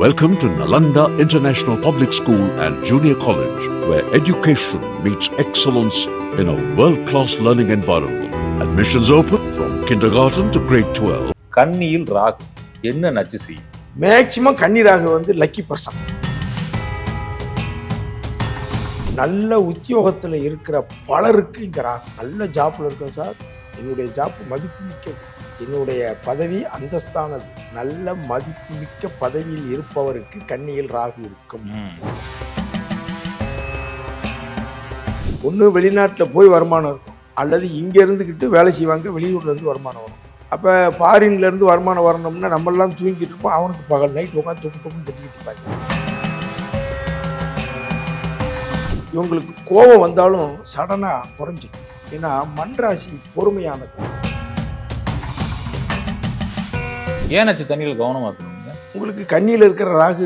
Welcome to Nalanda International Public School and Junior College, where education meets excellence in a world-class learning environment. Admissions open from kindergarten to grade 12. கன்னியில் ராகு என்ன நச்சு செய்யும்? Maximum கன்னி ராகு வந்து lucky person. நல்ல உத்தியோகத்தில் இருக்கிற பலருக்கு இங்கே ராகு. நல்ல ஜாப்ல இருக்கேன் சார், என்னுடைய ஜாப் மதிப்புமிக்க, என்னுடைய பதவி அந்தஸ்தானது, நல்ல மதிப்புமிக்க பதவியில் இருப்பவருக்கு கன்னியில் ராகு இருக்கும். ஒன்று வெளிநாட்டில் போய் வருமானம் இருக்கும், அல்லது இங்கே இருந்துக்கிட்டு வேலை செய்வாங்க, வெளியூர்லேருந்து வருமானம் வரும். அப்போ ஃபாரின்லேருந்து வருமானம் வரணும்னா நம்மளாம் தூங்கிட்டு இருப்போம், அவனுக்கு பகல் நைட் உட்காந்து தொப்புன்னு தட்டிக்கிட்டு இருப்பாங்க. இவங்களுக்கு கோபம் வந்தாலும் சடனாக குறைஞ்சிடும். ஏன்னா மண் ராசி பொறுமையானது. ஏன் நச்சு தண்ணியில் கவனமாக இருக்கணுங்க? உங்களுக்கு கன்னியில் இருக்கிற ராகு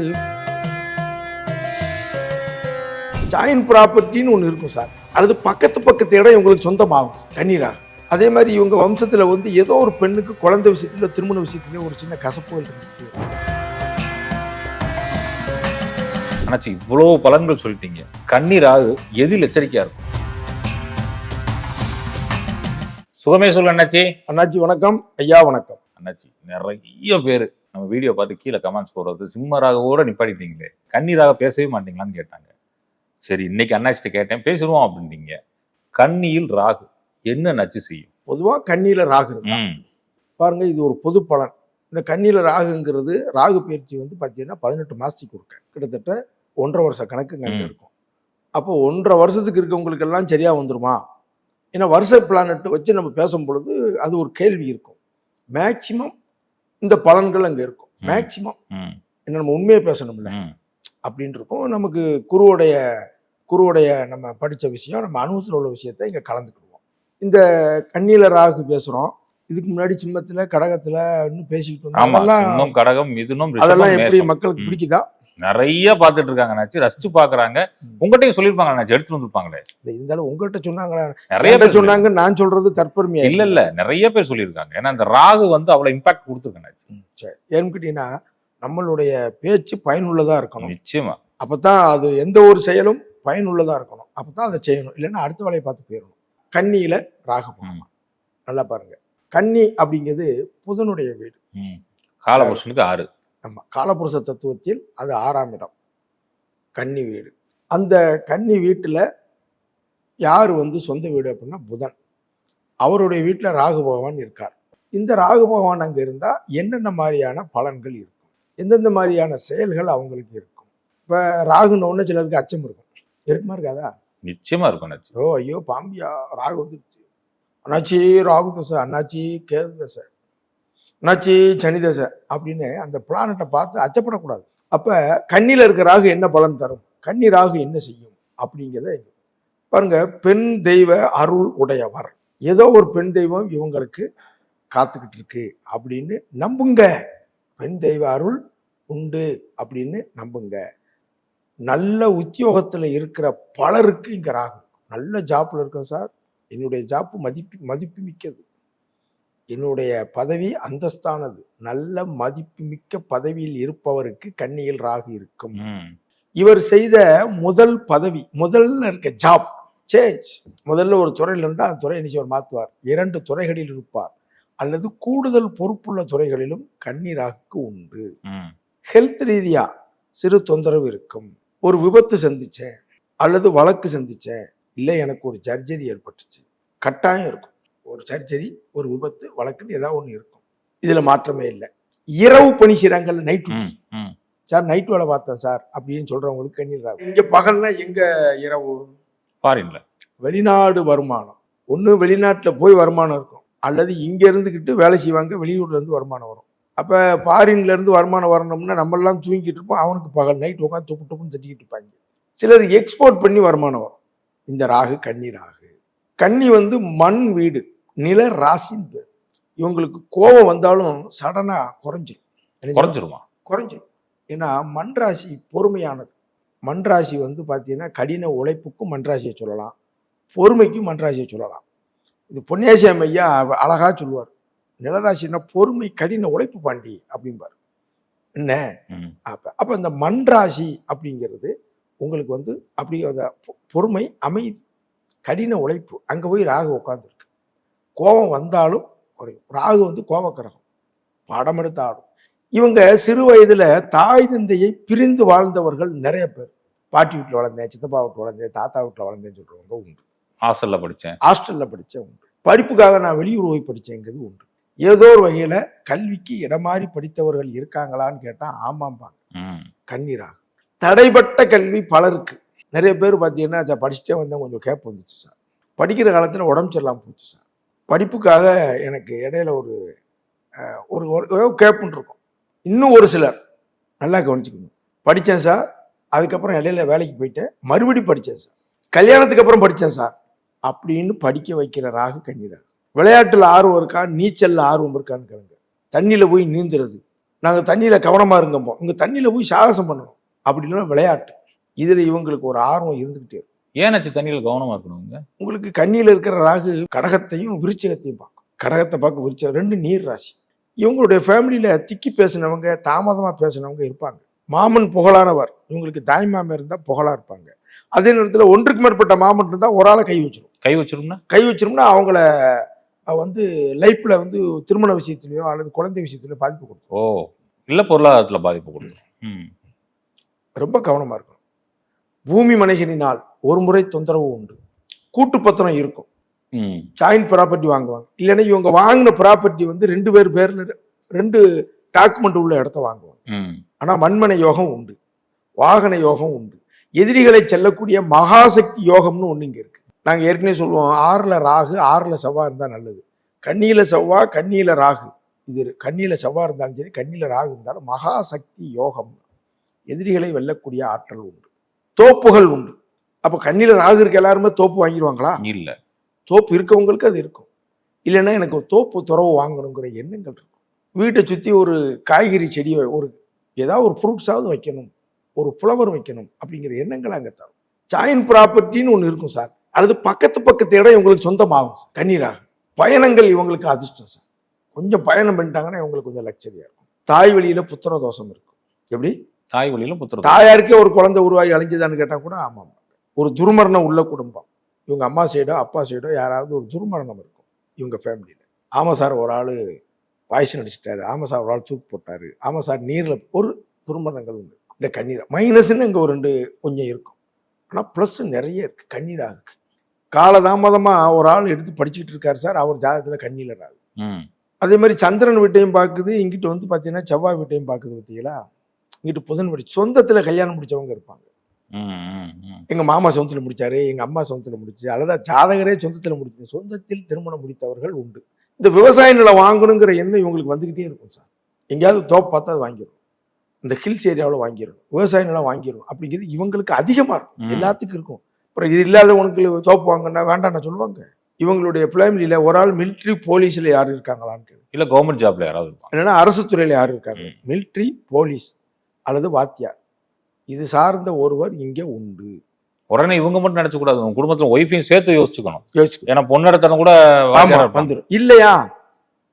ஜாயின்ட் ப்ராப்பர்ட்டின்னு ஒன்று இருக்கும் சார், அல்லது பக்கத்து இடம் இவங்களுக்கு சொந்தமாகும் கன்னி ராகு. அதே மாதிரி இவங்க வம்சத்தில் வந்து ஏதோ ஒரு பெண்ணுக்கு குழந்தை விஷயத்துல, திருமண விஷயத்துல ஒரு சின்ன கசப்புகள் இருக்கு. ஆனாச்சு இவ்வளோ பலன்கள் சொல்லிட்டீங்க, கன்னி ராகு எதில் எச்சரிக்கையா இருக்கும்? சுகமே சொல்லு அண்ணாச்சி. அண்ணாச்சி வணக்கம். ஐயா வணக்கம். அண்ணாச்சி நிறைய பேர் நம்ம வீடியோ பார்த்து கீழே கமெண்ட்ஸ் போடுறது, சிம்ம ராகவோட நிப்பாட்டிட்டீங்களே, கன்னி ராக பேசவே மாட்டீங்களான்னு கேட்டாங்க. சரி, இன்னைக்கு அண்ணாச்சிட்ட கேட்டேன், பேசுவோம் அப்படின்னீங்க. கன்னியில் ராகு என்ன நச்சு செய்யும்? பொதுவாக கன்னியில் ராகு பாருங்க, இது ஒரு பொது பலன். இந்த கன்னியில் ராகுங்கிறது, ராகு பயிற்சி வந்து பார்த்தீங்கன்னா 18 மாதத்துக்கு கொடுக்க, கிட்டத்தட்ட 1.5 வருஷ கணக்கு அங்கே இருக்கும். அப்போ 1.5 வருஷத்துக்கு இருக்கவங்களுக்கு எல்லாம் சரியா வந்துருமா? ஏன்னா வருஷ பிளானட் வச்சு நம்ம பேசும் பொழுது அது ஒரு கேள்வி இருக்கும். மேக்சிமம் இந்த பலன்கள் அங்கே இருக்கும். மேக்சிமம் என்ன, நம்ம உண்மையை பேசணும்ல அப்படின்னு இருக்கும். நமக்கு குருவுடைய நம்ம படித்த விஷயம், நம்ம அனுபவத்தில் உள்ள விஷயத்த இங்கே கலந்துக்கிடுவோம். இந்த கன்னியில ராகு பேசுகிறோம். இதுக்கு முன்னாடி சிம்மத்தில், கடகத்தில் இன்னும் பேசிக்கிட்டு இருந்தோம். கடகம், மிதுனம், அதெல்லாம் எப்படி மக்களுக்கு பிடிக்குதா? நிறைய பார்த்துட்டு இருக்காங்க, ரசிச்சு பாக்குறாங்க. உங்ககிட்டயும் சொல்லிருப்பாங்க, எடுத்து வந்திருப்பாங்க. இருந்தாலும் உங்ககிட்ட சொன்னாங்களா? நிறைய பேர் சொன்னாங்க. நான் சொல்றது தற்பெருமையா இல்ல, நிறைய பேர் சொல்லியிருக்காங்க. ஏன்னா அந்த ராகு வந்து அவ்வளவு இம்பாக்ட் கொடுத்துருக்காங்க. சரி, ஏன்னு கேட்டீங்கன்னா நம்மளுடைய பேச்சு பயனுள்ளதா இருக்கணும். நிச்சயமா. அப்பதான் அது எந்த ஒரு செயலும் பயனுள்ளதா இருக்கணும். அப்பதான் அதை செய்யணும். இல்லைன்னா அடுத்த வேலையை பார்த்து போயிடணும். கன்னியில ராகு போகணும். நல்லா பாருங்க, கன்னி அப்படிங்கிறது புதனுடைய வீடு. காலபுருஷனுக்கு 6. ஆமா, காலபுருஷ தத்துவத்தில் அது 6ஆம் இடம், கன்னி வீடு. அந்த கன்னி வீட்டுல யாரு வந்து சொந்த வீடு அப்படின்னா புதன். அவருடைய வீட்டுல ராகு பகவான் இருக்கார். இந்த ராகு பகவான் அங்க இருந்தா என்னென்ன மாதிரியான பலன்கள் இருக்கும், எந்தெந்த மாதிரியான செயல்கள் அவங்களுக்கு இருக்கும்? இப்ப ராகுன்னு ஒண்ணு சிலருக்கு அச்சம் இருக்கும். இருக்குமா இருக்காதா? நிச்சயமா இருக்கும். ஓ ஐயோ பாம்பியா, ராகு வந்துருச்சு, அண்ணாச்சி ராகு தசை, அண்ணாச்சி கேது தசை, அண்ணாச்சி சனி தசை அப்படின்னு அந்த பிளானட்டை பார்த்து அச்சப்படக்கூடாது. அப்ப கன்னியில இருக்க ராகு என்ன பலன் தரும், கன்னி ராகு என்ன செய்யும் அப்படிங்கிறத பாருங்க. பெண் தெய்வ அருள் உடையவர், ஏதோ ஒரு பெண் தெய்வம் இவங்களுக்கு காத்துக்கிட்டு இருக்கு அப்படின்னு நம்புங்க. பெண் தெய்வ அருள் உண்டு அப்படின்னு நம்புங்க. நல்ல உத்தியோகத்துல இருக்கிற பலருக்கு இங்க ராகு. நல்ல ஜாப்ல இருக்கேன் சார், என்னுடைய ஜாப் மதிப்பு மிக்கது, என்னுடைய பதவி அந்தஸ்தானது, நல்ல மதிப்புமிக்க பதவியில் இருப்பவருக்கு கன்னியில் ராகு இருக்கும். இவர் செய்த முதல் பதவி, முதல்ல இருக்க ஜாப் சேஞ்ச், முதல்ல ஒரு துறையில இருந்தா அந்த துறை அவர் மாற்றுவார். 2 துறைகளில் இருப்பார், அல்லது கூடுதல் பொறுப்புள்ள துறைகளிலும் கன்னி ராகுக்கு உண்டு. ஹெல்த் ரீதியா சிறு தொந்தரவு இருக்கும். ஒரு விபத்து சந்திச்சேன், அல்லது வழக்கு சந்திச்சேன், இல்லை எனக்கு ஒரு சர்ஜரி ஏற்பட்டுச்சு, கட்டாயம் இருக்கும். ஒரு சர்ஜரி, ஒரு விபத்து, வழக்குன்னு ஏதாவது ஒன்று இருக்கும். இதுல மாற்றமே இல்லை. இரவு பணி செய்றாங்கல்ல, நைட் சார், நைட் வேலை பார்த்தேன் சார் அப்படின்னு சொல்றவங்களுக்கு கன்னி ராகு. இங்க பகல்னா எங்க இரவு? ஃபாரின்ல. வெளிநாடு வருமானம், ஒன்று வெளிநாட்டில் போய் வருமானம் இருக்கும், அல்லது இங்க இருந்துக்கிட்டு வேலை செய்வாங்க, வெளியூர்ல இருந்து வருமானம் வரும். அப்ப ஃபாரின்ல இருந்து வருமானம் வரணும்னா நம்மளாம் தூங்கிட்டு இருப்போம், அவனுக்கு பகல் நைட் உட்காந்து தொப்புன்னு தட்டிக்கிட்டு இருப்பாங்க. சிலர் எக்ஸ்போர்ட் பண்ணி வருமானம் வரும். இந்த ராகு கன்னி ராகு. கன்னி வந்து மண் வீடு, நில ராசின்னு பேர். இவங்களுக்கு கோபம் வந்தாலும் சடனா குறைஞ்சிரும். ஏன்னா மண் ராசி பொறுமையானது. மண் ராசி வந்து பார்த்தீங்கன்னா கடின உழைப்புக்கும் மண் ராசியை சொல்லலாம், பொறுமைக்கும் மண் ராசியை சொல்லலாம். இது பொன்னேசியம் ஐயா அழகா சொல்லுவார், நிலராசின்னா பொறுமை கடின உழைப்பு பாண்டி அப்படிம்பார். என்ன அப்ப இந்த மண் ராசி அப்படிங்கிறது உங்களுக்கு வந்து அப்படி அந்த பொறுமை, அமைதி, கடின உழைப்பு. அங்க போய் ராகு உட்காந்துருக்கு. கோபம் வந்தாலும் குறையும். ராகு வந்து கோபக்கிரகம், படம் எடுத்து ஆடும். இவங்க சிறு வயதுல தாய் தந்தையை பிரிந்து வாழ்ந்தவர்கள் நிறைய பேர். பாட்டி வீட்டில் வளர்ந்தேன், சித்தப்பா வீட்டில் வளர்ந்தேன், தாத்தா வீட்டில் வளர்ந்தேன்னு சொல்றவங்க உண்டு. ஹாஸ்டல்ல படித்தேன் உண்டு. படிப்புக்காக நான் வெளியூர் போய் படித்தேங்கிறது உண்டு. ஏதோ ஒரு வகையில கல்விக்கு இடமாறி படித்தவர்கள் இருக்காங்களான்னு கேட்டா ஆமாம்பாங்க. கண்ணீராக தடைப்பட்ட கல்வி பலருக்கு. நிறைய பேர் பார்த்தீங்கன்னா சார் படிச்சுட்டே வந்தேன், கொஞ்சம் கேப் வந்துச்சு சார். படிக்கிற காலத்தில் உடம்பு சரியில்லாமல் போச்சு சார். படிப்புக்காக எனக்கு இடையில ஒரு கேப்புன்னு இருக்கும். இன்னும் ஒரு சிலர் நல்லா கவனிச்சுக்கணும். படித்தேன் சார், அதுக்கப்புறம் இடையில வேலைக்கு போயிட்டேன், மறுபடியும் படித்தேன் சார், கல்யாணத்துக்கு அப்புறம் படித்தேன் சார் அப்படின்னு படிக்க வைக்கிற ராகு கண்ணீராக. விளையாட்டுல ஆர்வம் இருக்கா, நீச்சல்ல ஆர்வம் இருக்கான்னு கேளுங்க. தண்ணியில போய் நீந்துறது, நாங்கள் தண்ணியில கவனமா இருங்கப்போ, இங்க தண்ணியில போய் சாகசம் பண்ணணும் அப்படின்னா விளையாட்டு. இதுல இவங்களுக்கு ஒரு ஆர்வம் இருந்துகிட்டே இருக்கும். ஏன்னாச்சு தண்ணியில கவனமா இருக்கணுங்க? உங்களுக்கு கண்ணியில இருக்கிற ராகு கடகத்தையும் விருச்சிகத்தையும் பார்க்கும். கடகத்தை பார்க்க விருச்சகம், ரெண்டு நீர் ராசி. இவங்களுடைய ஃபேமிலியில திக்கி பேசினவங்க, தாமதமா பேசினவங்க இருப்பாங்க. மாமன் புகழானவர், இவங்களுக்கு தாய் மாமன் இருந்தா புகழா இருப்பாங்க. அதே நேரத்தில் ஒன்றுக்கு மேற்பட்ட மாமன் இருந்தா ஒரு ஆளை கை வச்சிரும்னா அவங்கள வந்து லைஃப்ல வந்து திருமண விஷயத்திலயோ அல்லது குழந்தை விஷயத்திலயோ பாதிப்பு கொடுக்கும். இல்ல பொருளாதாரத்துல பாதிப்பு கொடுக்கும். ரொம்ப கவனமா இருக்கணும். பூமி மனைகளினால் ஒரு முறை தொந்தரவு உண்டு. கூட்டு பத்திரம் இருக்கும், ஜாயிண்ட் ப்ராப்பர்ட்டி வாங்குவாங்க. இல்லைன்னா இவங்க வாங்கின ப்ராப்பர்ட்டி வந்து 2 பேர் பேர்ல 2 டாக்குமெண்ட் உள்ள இடத்த வாங்குவாங்க. ஆனா மண்மனை யோகம் உண்டு, வாகன யோகம் உண்டு, எதிரிகளை செல்லக்கூடிய மகாசக்தி யோகம்னு ஒண்ணு இங்க இருக்கு. நாங்க ஏற்கனவே சொல்லுவோம், 6ல் ராகு 6ல் செவ்வாய் இருந்தா நல்லது. கன்னியில செவ்வாய், கன்னியில ராகு, இது கன்னியில செவ்வாய் இருந்தாலும் சரி, கன்னியில ராகு இருந்தாலும் மகாசக்தி யோகம், எதிரிகளை வெல்லக்கூடிய ஆற்றல் உண்டு, தோப்புகள் உண்டு. அப்ப கன்னியில ராகு இருக்க எல்லாருமே தோப்பு வாங்கிடுவாங்களா? இல்ல. தோப்பு இருக்கவங்களுக்கு அது இருக்கும். இல்லைன்னா எனக்கு ஒரு தோப்பு துறவு வாங்கணுங்கிற எண்ணங்கள் இருக்கும். வீட்டை சுத்தி ஒரு காய்கறி செடியை, ஒரு ஏதாவது ஒரு ஃப்ரூட்ஸாவது வைக்கணும், ஒரு புலவர் வைக்கணும் அப்படிங்கிற எண்ணங்கள் அங்கே தரும். ஜாயின்ட் ப்ராப்பர்ட்டின்னு ஒன்று இருக்கும் சார், அல்லது பக்கத்து இடம் இவங்களுக்கு சொந்தமாகும். கண்ணீராக பயணங்கள் இவங்களுக்கு அதிர்ஷ்டம் சார். கொஞ்சம் பயணம் பண்ணிட்டாங்கன்னா இவங்களுக்கு கொஞ்சம் லக்ஸரியா இருக்கும். தாய் வழியில புத்திர தோஷம் இருக்கும். எப்படி தாய் வழியில புத்திர, தாயாருக்கே ஒரு குழந்தை உருவாகி அழிஞ்சுதான்னு கேட்டா கூட ஆமாம். ஒரு துர்மரணம் உள்ள குடும்பம், இவங்க அம்மா சைடோ அப்பா சைடோ யாராவது ஒரு துர்மரணம் இருக்கும் இவங்க ஃபேமிலியில. ஆமா சார் ஒரு ஆளு பாய்ச்சல் அடிச்சுட்டாரு, ஆமா சார் ஒரு ஆள் தூக்கு போட்டாரு, ஆமா சார் நீர்ல, ஒரு துர்மரணங்கள் உண்டு. இந்த கண்ணீர் மைனஸ்ன்னு அங்க ஒரு 2 கொஞ்சம் இருக்கும். ஆனா பிளஸ் நிறைய இருக்கு. கண்ணீராக இருக்கு. காலதாமதமா ஒரு ஆள் எடுத்து படிச்சுக்கிட்டு இருக்காரு சார், அவர் ஜாதகத்துல கண்ணீர் ராகு. அதே மாதிரி சந்திரன் வீட்டையும் பார்க்குது, இங்கிட்டு வந்து பாத்தீங்கன்னா செவ்வாய் வீட்டையும் பார்க்குது. பார்த்தீங்களா, இங்கிட்டு புதன் வீடு. சொந்தத்துல கல்யாணம் முடிச்சவங்க இருப்பாங்க. எங்க மாமா சொந்தத்துல முடிச்சாரு, எங்க அம்மா சொந்தத்துல முடிச்சு, அல்லது ஜாதகரே சொந்தத்துல முடிச்சு, சொந்தத்தில் திருமணம் முடித்தவர்கள் உண்டு. இந்த விவசாய நிலம் வாங்கணுங்கிற எண்ணம் இவங்களுக்கு வந்துகிட்டே இருக்கும் சார். எங்கேயாவது தோப்பு பார்த்தா அது வாங்கிடும், இந்த ஹில்ஸ் ஏரியாவில் வாங்கிடும், விவசாய நிலம் வாங்கிடும் அப்படிங்கிறது இவங்களுக்கு அதிகமா இருக்கும். எல்லாத்துக்கும் இருக்கும். அப்புறம் இது இல்லாதவனுக்கு தோப்பு வாங்கினா வேண்டாம்னு சொல்லுவாங்க. இவங்களுடைய ஃபேமிலியில ஒரு ஆள் மிலிட்ரி போலீஸ்ல யாரு இருக்காங்களான்னு, இல்ல கவர்மெண்ட் ஜாப்ல யாராவது, இல்லைன்னா அரசு துறையில யாரு இருக்காங்க, மிலிட்ரி, போலீஸ் அல்லது வாத்தியார், இது சார்ந்த ஒருவர் இங்கே உண்டு. உடனே இவங்க மட்டும் நினைச்ச கூடாது, உங்க குடும்பத்துல ஒய்ஃபையும் சேர்த்து யோசிச்சுக்கணும். ஏன்னா பொண்ணு கூட வந்துடும். இல்லையா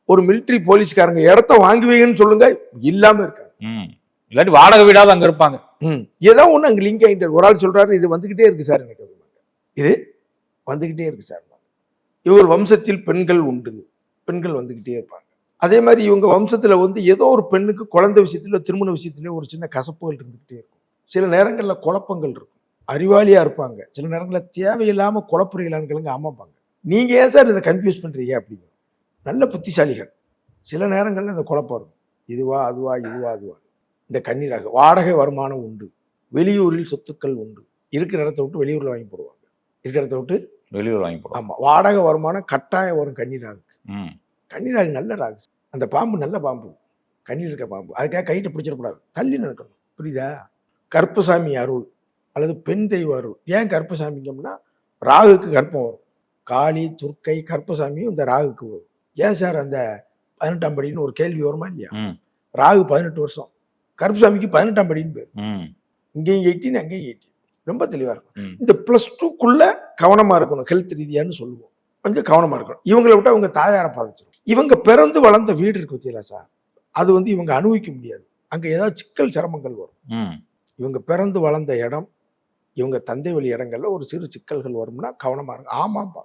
ஒரு மிலிட்ரி போலீஸ்காரங்க இடத்த வாங்கி வைங்கன்னு சொல்லுங்க, இல்லாம இருக்காங்க. இல்லாட்டி வாடகை வீடாவது அங்க இருப்பாங்க. ஏதோ ஒண்ணு அங்க லிங்க் ஆகிட்டு. ஒரு ஆள் சொல்றாரு இது வந்துகிட்டே இருக்கு சார், எனக்கு இது வந்துகிட்டே இருக்கு சார். இவர் வம்சத்தில் பெண்கள் உண்டு, பெண்கள் வந்துகிட்டே இருப்பாங்க. அதே மாதிரி இவங்க வம்சத்துல வந்து ஏதோ ஒரு பெண்ணுக்கு குழந்தை விஷயத்துல, திருமண விஷயத்துல ஒரு சின்ன கசப்புகள் இருந்துகிட்டே இருக்கும். சில நேரங்கள்ல குழப்பங்கள் இருக்கும். அறிவாளியா இருப்பாங்க, சில நேரங்களில் தேவையில்லாம குழப்பறீங்களான்னு ஆமாப்பாங்க. நீங்க ஏன் சார் இதை கன்ஃபியூஸ் பண்றீங்க அப்படிங்க. நல்ல புத்திசாலிகள். சில நேரங்கள்ல இந்த குழப்பம் இருக்கும், இதுவா அதுவா இதுவா அதுவா. இந்த கண்ணீராக வாடகை வருமானம் உண்டு, வெளியூரில் சொத்துக்கள் உண்டு. இருக்கிற இடத்த விட்டு வெளியூர்ல வாங்கி போடுவாங்க, இருக்கிற இடத்த விட்டு வெளியூர் வாங்கி போடுவாங்க. ஆமா, வாடகை வருமானம் கட்டாயம் வரும் கண்ணீராக. கண்ணீராக நல்ல ராகு. அந்த பாம்பு நல்ல பாம்பு, கண்ணீர் இருக்க பாம்பு. அதுக்காக கையிட்ட பிடிச்சிடக்கூடாது, தள்ளி நடக்கணும். புரியுதா? கருப்பசாமி அருள் அல்லது பெண் தெய்வ அருள். ஏன் கருப்பசாமிங்கன்னா ராகுக்கு கற்பம் வரும். காளி, துர்க்கை, கருப்பசாமியும் இந்த ராகுக்கு வரும். ஏன் சார் அந்த 18ஆம் படின்னு ஒரு கேள்வி வருமா இல்லையா? ராகு 18 வருஷம், கருப்பசாமிக்கு 18ஆம் படின்னு பேர். இங்கேயும் 18, அங்கேயும் 18. ரொம்ப தெளிவா இருக்கும். இந்த +2க்குள்ள கவனமா இருக்கணும். ஹெல்த் ரீதியான்னு சொல்லுவோம், கொஞ்சம் கவனமா இருக்கணும். இவங்களை விட்டு அவங்க தாயாரை பாதிச்சிடும். இவங்க பிறந்து வளர்ந்த வீடு இருக்கு பார்த்தீங்களா சார், அது வந்து இவங்க அனுபவிக்க முடியாது. அங்க ஏதாவது சிக்கல் சிரமங்கள் வரும். ம். இவங்க பிறந்து வளர்ந்த இடம், இவங்க தந்தை வழி இடங்கள்ல ஒரு சிறு சிக்கல்கள் வரும்னா கவனமா இருக்கும். ஆமாப்பா,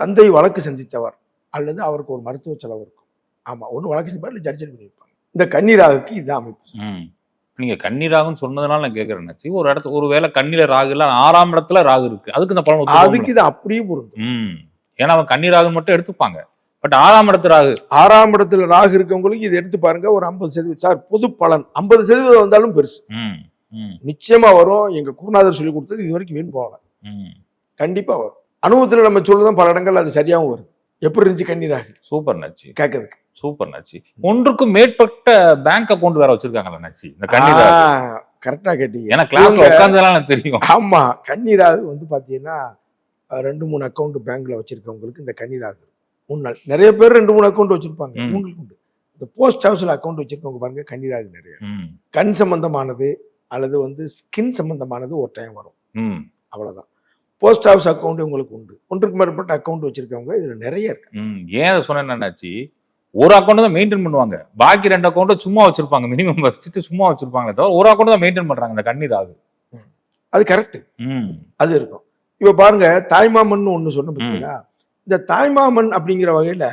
தந்தை வழக்கு சந்தித்தவர் அல்லது அவருக்கு ஒரு மருத்துவ செலவு இருக்கும். ஆமா, ஒண்ணு வழக்கு சந்திப்பார் இல்லை ஜட்ஜல் பண்ணியிருப்பாங்க. இந்த கன்னிராகுக்கு இதுதான் அமைப்பு. ம். நீங்க கன்னி ராகுன்னு சொன்னதுனால நான் கேட்கறேன் அண்ணாச்சி. ஒரு இடத்துல ஒரு வேளை கன்னியில ராகு இல்ல 6ஆம் இடத்துல ராகு இருக்கு, அதுக்கு இந்த பலன் அதுக்கு இது அப்படியே பொருந்தும். ஏன்னா அவன் கன்னி ராகுன்னு மட்டும் எடுத்துப்பாங்க. பட் 6ஆம் இடத்து ராகு, 6ஆம் இடத்துல ராகு இருக்கவங்களுக்கு இதை எடுத்து பாருங்க. ஒரு 50% சார் பொது பலன் 50% வந்தாலும் பெருசு. நிச்சயமா வரும். எங்க குருநாதர் சொல்லி கொடுத்தது இது வரைக்கும் வீண் போகல. கண்டிப்பா வரும். அனுபவத்துல நம்ம சொல்லுதான் பல இடங்கள் அது சரியாகவும் வருது. எப்படி இருந்துச்சு கன்னிராகு? சூப்பர் நச்சு, கேட்கறதுக்கு சூப்பர் நச்சு. ஒன்றுக்கும் மேற்பட்ட பேங்க் அக்கௌண்ட் வேற வச்சிருக்காங்கல்ல நச்சு இந்த கன்னிராகு. கரெக்டா கேட்டீங்க. ஏன்னா கிளாஸ்ல உட்கார்ந்ததெல்லாம் எனக்கு தெரியும். ஆமா, கன்னிராகு வந்து பாத்தீங்கன்னா 2-3 அக்கௌண்ட் பேங்க்ல வச்சிருக்கவங்களுக்கு இந்த கன்னிராகு முன்னாள் நிறைய பேர் 2-3 அக்கௌண்ட் வச்சிருப்பாங்க. உங்களுக்கு உண்டு. இந்த போஸ்ட் ஹவுஸ்ல அக்கௌண்ட் வச்சிருக்கவங்க பாருங்க, கன்னிராகு நிறைய. கண் சம்பந்தமானது அல்லது வந்து ஸ்கின் சம்பந்தமானது ஒரு டைம் வரும். அவ்வளவுதான். போஸ்ட் ஹவுஸ் அக்கௌண்ட் உங்களுக்கு உண்டு. ஒன்றுக்கு மேற்பட்ட அக்கௌண்ட் வச்சிருக்கவங்க இதுல நிறைய இருக்கு. ஏன் சொன்னேன்னாச்சு, ஒரு அக்கௌண்ட் தான் மெயின்டைன் பண்ணுவாங்க, பாக்கி 2 அக்கௌண்ட் சும்மா வச்சிருப்பாங்க. மினிமம் வச்சுட்டு சும்மா வச்சிருப்பாங்களே தவிர ஒரு அக்கௌண்ட் தான் மெயின்டைன் பண்றாங்க இந்த கன்னிராகு. அது கரெக்ட். அது இருக்கும். இப்ப பாருங்க, தாய்மாமன் ஒண்ணு சொன்ன பார்த்தீங்களா? இந்த தாய்மாமன் அப்படிங்கிற வகையில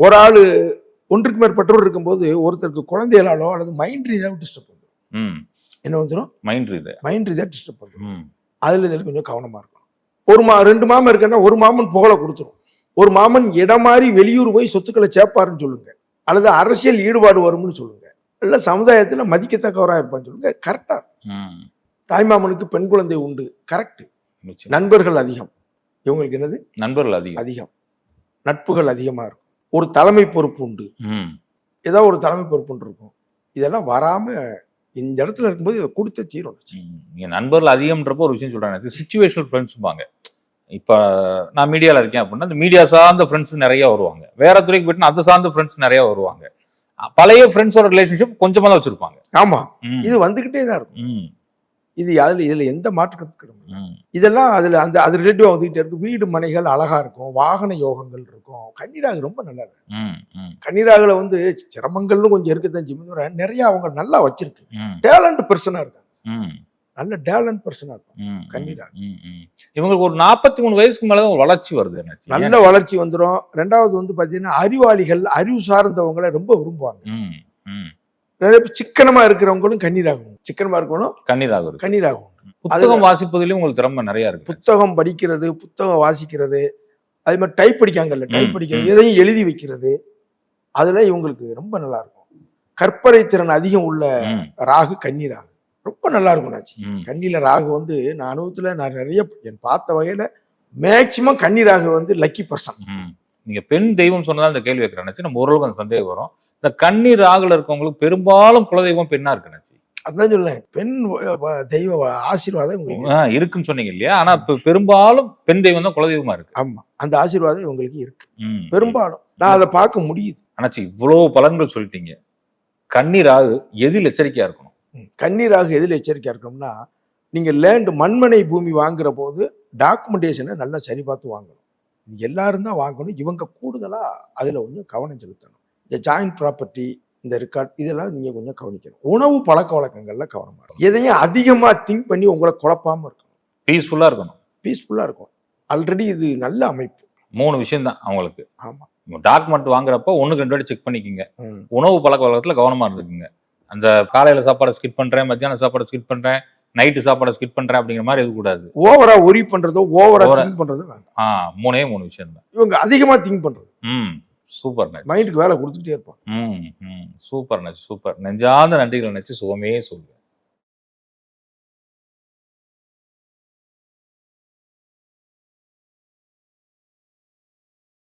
ஒரு ஆளு ஒன்றுக்கு மேற்பட்டவர் இருக்கும்போது ஒருத்தருக்கு குழந்தைகளாலோ அல்லது மைண்ட் ரீதியாக டிஸ்டர்ப் வந்துடும். என்ன வந்துடும்? மைண்ட் ரீதியாக டிஸ்டர்ப் வந்துடும். அதுல இதில் கொஞ்சம் கவனமா இருக்கணும். ஒரு 2 மாமன் இருக்குன்னா ஒரு மாமன் புகழை கொடுத்துரும். ஒரு மாமன் இடம் மாதிரி வெளியூர் போய் சொத்துக்களை சேர்ப்பாருன்னு சொல்லுங்க, அல்லது அரசியல் ஈடுபாடு வரும்னு சொல்லுங்க, இல்ல சமுதாயத்துல மதிக்கத்தக்கவரா இருப்பான்னு சொல்லுங்க. கரெக்டா. தாய்மாமனுக்கு பெண் குழந்தை உண்டு. கரெக்ட். நண்பர்கள் அதிகம். இவங்களுக்கு என்னது? நண்பர்கள் அதிகம். நட்புகள் அதிகமா இருக்கும். ஒரு தலைமை பொறுப்பு உண்டு. ஏதாவது ஒரு தலைமை பொறுப்பு இருக்கும். இதெல்லாம் வராம இந்த இடத்துல இருக்கும்போது இதை கொடுத்த தீரும். நீங்க நண்பர்கள் அதிகம்ன்றப்போ ஒரு விஷயம் சொல்றாங்க, சிச்சுவேஷனல் ஃப்ரெண்ட்ஸ்பாங்க. இப்ப நான் மீடியால இருக்கேன் அப்படின்னா அந்த மீடியா சார்ந்த ஃப்ரெண்ட்ஸ் நிறைய வருவாங்க. வேற துறைக்கு போயிட்டு அதை சார்ந்த ஃப்ரெண்ட்ஸ் நிறைய வருவாங்க. பழைய ஃப்ரெண்ட்ஸோட ரிலேஷன்ஷிப் கொஞ்சமா தான் வச்சிருப்பாங்க. ஆமா, இது வந்துகிட்டே தான் இருக்கும். இதுல எந்த மாற்று கருத்து கிடையாது. இதெல்லாம் அது ரிலேட்டிவா வந்துகிட்டே இருக்கும். வீடு மனைகள் அழகா இருக்கும், வாகன யோகங்கள் இருக்கும். கன்னிராகு ரொம்ப நல்லா இருக்கு. கன்னிராகுல வந்து சிரமங்கள்னு கொஞ்சம் இருக்கத்தான் செய்யும், நிறைய அவங்க நல்லா வச்சிருக்கு. டேலண்ட் பர்சனா இருக்காங்க. நல்ல டேலண்ட் பர்சனா இருக்கும் கன்னிராகு. இவங்களுக்கு ஒரு 43 வயசுக்கு மேலதான் ஒரு வளர்ச்சி வருது. நல்ல வளர்ச்சி வந்துடும். ரெண்டாவது வந்து பாத்தீங்கன்னா அறிவாளிகள், அறிவு சார்ந்தவங்களை ரொம்ப விரும்புவாங்க. நிறைய சிக்கனமா இருக்கிறவங்களும் கன்னிராகு. சிக்கனமா இருக்கணும் கன்னிராகு. புத்தகம் வாசிப்பதிலும் உங்களுக்கு திறமை நிறைய இருக்கு. புத்தகம் படிக்கிறது, புத்தகம் வாசிக்கிறது, அதே மாதிரி டைப் படிக்காங்கல்ல, டைப் படிக்கிறது, எதையும் எழுதி வைக்கிறது, அதுல இவங்களுக்கு ரொம்ப நல்லா இருக்கும். கற்பனை திறன் அதிகம் உள்ள ராகு கன்னிராகு ரொம்ப நல்லா இருக்கும். நாச்சு கன்னியில ராகு வந்து நான் அனுபவத்துல நான் நிறைய பார்த்த வகையில மேக்சிமம் கன்னிராகு வந்து லக்கி பர்சன். நீங்க பெண் தெய்வம் சொன்னதால் இந்த கேள்வி வைக்கிறேன். நம்ம ஓரளவுக்கு அந்த சந்தேகம் வரும். இந்த கன்னி ராகுல இருக்கவங்களுக்கு பெரும்பாலும் குலதெய்வம் பெண்ணா இருக்கு. அதான் சொல்லேன், பெண் தெய்வ ஆசீர்வாதம் இருக்குன்னு சொன்னீங்க இல்லையா? ஆனா பெரும்பாலும் பெண் தெய்வம் தான் குலதெய்வமா இருக்கு. ஆமா, அந்த ஆசீர்வாதம் இவங்களுக்கு இருக்கு பெரும்பாலும். நான் அதை பார்க்க முடியுது. ஆனாச்சு இவ்வளவு பலன்கள் சொல்லிட்டீங்க. கன்னி ராகு எதில் எச்சரிக்கையா இருக்கணும்? கன்னிராகு எதில் எச்சரிக்கையா இருக்கணும்னா, நீங்க லேண்ட் மண்மனை பூமி வாங்குற போது டாக்குமெண்டேஷனை நல்லா சரி பார்த்து வாங்கணும். இது எல்லாரும் தான் வாங்கணும். இவங்க கூடுதலா அதுல கொஞ்சம் கவனம் செலுத்தணும். இந்த ஜாயிண்ட் ப்ராப்பர்ட்டி, இந்த ரெக்கார்ட், இதெல்லாம் நீங்க கொஞ்சம் கவனிக்கணும். உணவு பழக்க வழக்கங்கள்ல கவனமா இருக்கும். எதையும் அதிகமா திங்க் பண்ணி உங்களை குழப்பாம இருக்கணும். பீஸ்ஃபுல்லா இருக்கும். ஆல்ரெடி இது நல்ல அமைப்பு. 3 விஷயம் தான் அவங்களுக்கு. ஆமா, டாக்குமெண்ட் வாங்குறப்ப 1-2 வாட்டி செக் பண்ணிக்கோங்க. உணவு பழக்க வழக்கத்துல கவனமா இருந்துக்குங்க. அந்த காலையில சாப்பாடை ஸ்கிப் பண்றேன், மத்தியான சாப்பாடை ஸ்கிப் பண்றேன், நைட்டு சாப்பாடை ஸ்கிப் பண்றேன் அப்படிங்கிற மாதிரி எதுவும் கூடாது. ஓவரா ஒரி பண்றதோ, ஓவரா திங்க் பண்றதோ வேண்டாம். 3 விஷயம் தான். இவங்க அதிகமா திங்க் பண்றது. சூப்பர். மைண்டுக்கு வேலை கொடுத்துட்டே இருப்பாங்க. சூப்பர். நெஞ்சார்ந்த நன்றிகள். சுகமே சொல்லுங்க.